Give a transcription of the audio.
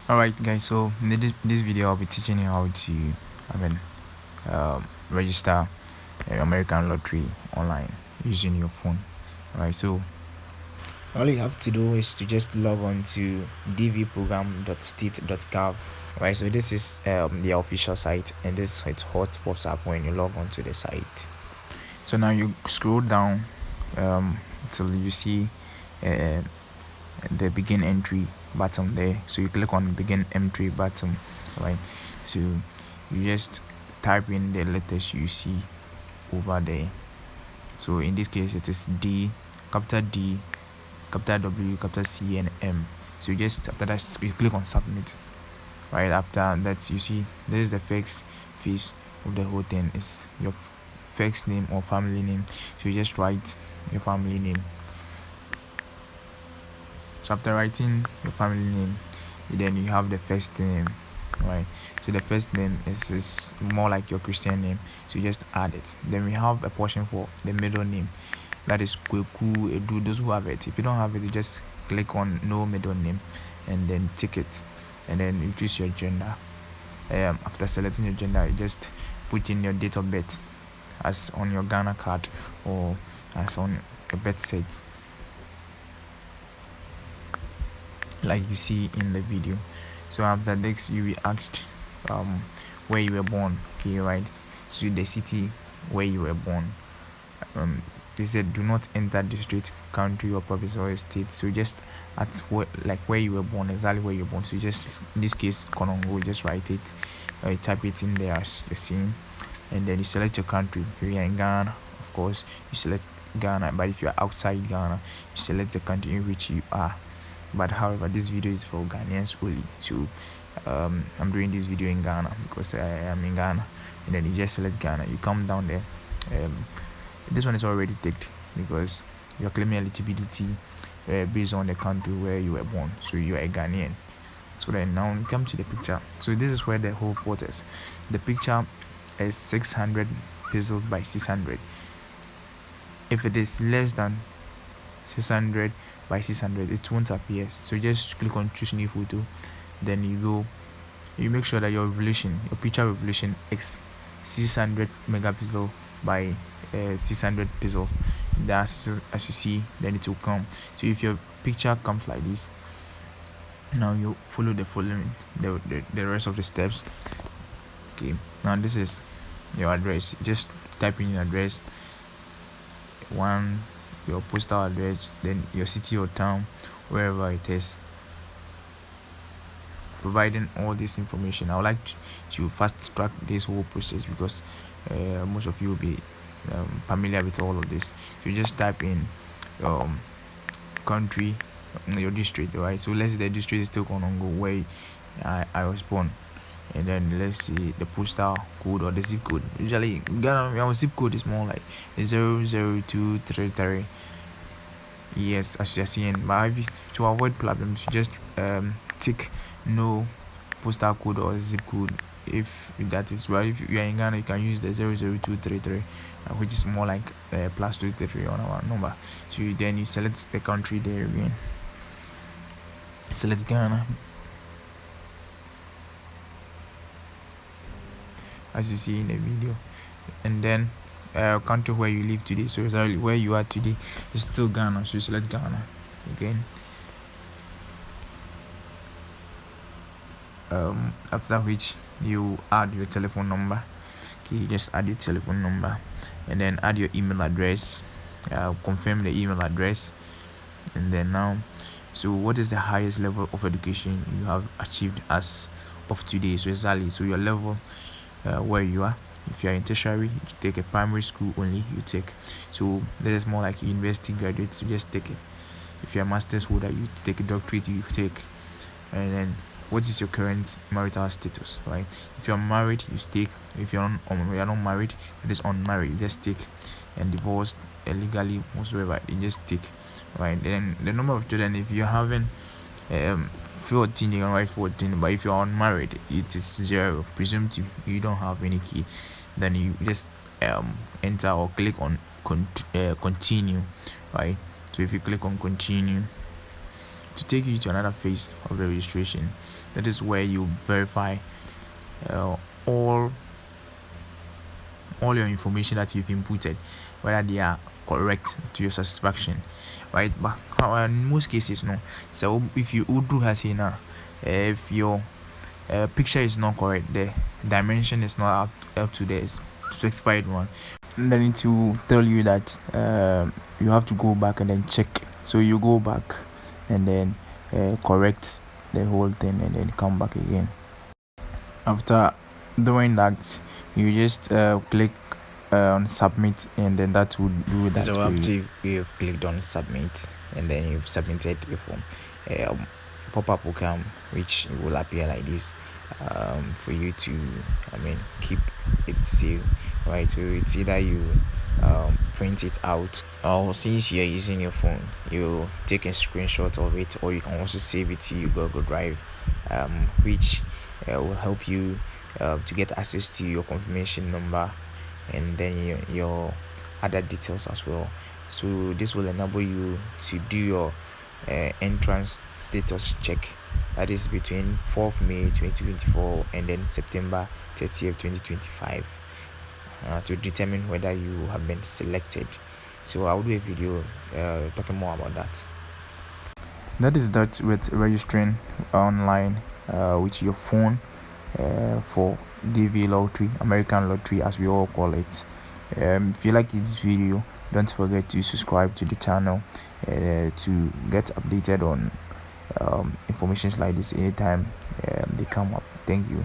Alright guys, so in this video I'll be teaching you how to register American lottery online using your phone. Alright, so all you have to do is to just log on to dvprogram.state.gov. Alright, so this is the official site, and this is what pops up when you log on to the site. So now you scroll down till you see the begin entry button there, so you click on begin entry button. Right, so you just type in the letters you see over there. So in this case it is D, capital D, capital W, capital C and M. So you just, after that, you click on submit. Right after that, you see this is the first phase of the whole thing, is your first name or family name. So you just write your family name. So after writing your family name, then you have the first name, right? So the first name is more like your Christian name, so you just add it. Then we have a portion for the middle name, that is Kweku, Edu, those who have it. If you don't have it, you just click on no middle name and then tick it, and then you choose your gender. After selecting your gender, you just put in your date of birth as on your Ghana card or as on your birth cert, like you see in the video. So after this, you will be asked where you were born. Okay, right? So the city where you were born. They said do not enter district, country or province or state. So just at where you were born, exactly where you're born. So just in this case Konongo, just write it, you type it in there as you're seeing, and then you select your country. If you're in Ghana, of course you select Ghana, but if you're outside Ghana, you select the country in which you are. But however, this video is for Ghanaians only, so I'm doing this video in Ghana because I am in Ghana. And then you just select Ghana, you come down there. This one is already ticked because you're claiming eligibility based on the country where you were born, so you are a Ghanaian. So then now we come to the picture. So this is where the whole photo is. The picture is 600 pixels by 600. If it is less than 600 by 600, it won't appear. So just click on choose new photo, then you make sure that your picture resolution is 600 megapixel by 600 pixels. That's as you see, then it will come. So if your picture comes like this, now you follow the following the rest of the steps. Okay, now this is your address. Just type in your address, your postal address, then your city or town, wherever it is. Providing all this information, I would like to fast track this whole process because most of you will be familiar with all of this. You just type in country, your district, right? So let's say the district is still Konongo, where I was born, and then let's see the postal code or the zip code. Usually Ghana, our zip code is more like 00233. Yes, as you're seeing. But to avoid problems, you just tick no postal code or zip code if that is right. If you are in Ghana, you can use the 00233, which is more like plus 233 on our number. So then you select the country there again, select Ghana as you see in the video, and then country where you live today. So exactly where you are today is still Ghana, so you select Ghana again. After which you add your telephone number. Okay, just add your telephone number and then add your email address, confirm the email address, and then now, so what is the highest level of education you have achieved as of today? So exactly, so your level where you are. If you are in tertiary, you take a primary school only, you take. So this is more like university graduates, so just take it. If you're a master's holder, you take a doctorate, you take. And then what is your current marital status, right? If you're married, you take. If you're not married, it is unmarried, you just take. And divorced, illegally, whatsoever, you just take, right? Then the number of children, if you're having 14, you can write 14, but if you're unmarried, it is 0, presumed you don't have any kid. Then you just enter or click on continue, right? So if you click on continue, to take you to another phase of the registration. That is where you verify uh, all your information that you've inputted, whether they are correct to your satisfaction, right? But in most cases, no. So if you do has now, if your picture is not correct, the dimension is not up to the specified one, then it will tell you that you have to go back and then check. So you go back and then correct the whole thing and then come back again. After doing that, you just click on submit, and then that would do that. So after you've clicked on submit and then you've submitted your form, pop-up will come which will appear like this, for you to keep it safe, right? So it's either you print it out, or since you're using your phone, you take a screenshot of it, or you can also save it to your Google Drive, which will help you to get access to your confirmation number and then your other details as well. So this will enable you to do your entrance status check, that is between 4th May 2024 and then September 30th 2025, to determine whether you have been selected. So I'll do a video talking more about that. That is that with registering online with your phone for DV lottery, American lottery as we all call it. If you like this video, don't forget to subscribe to the channel to get updated on information like this anytime they come up. Thank you.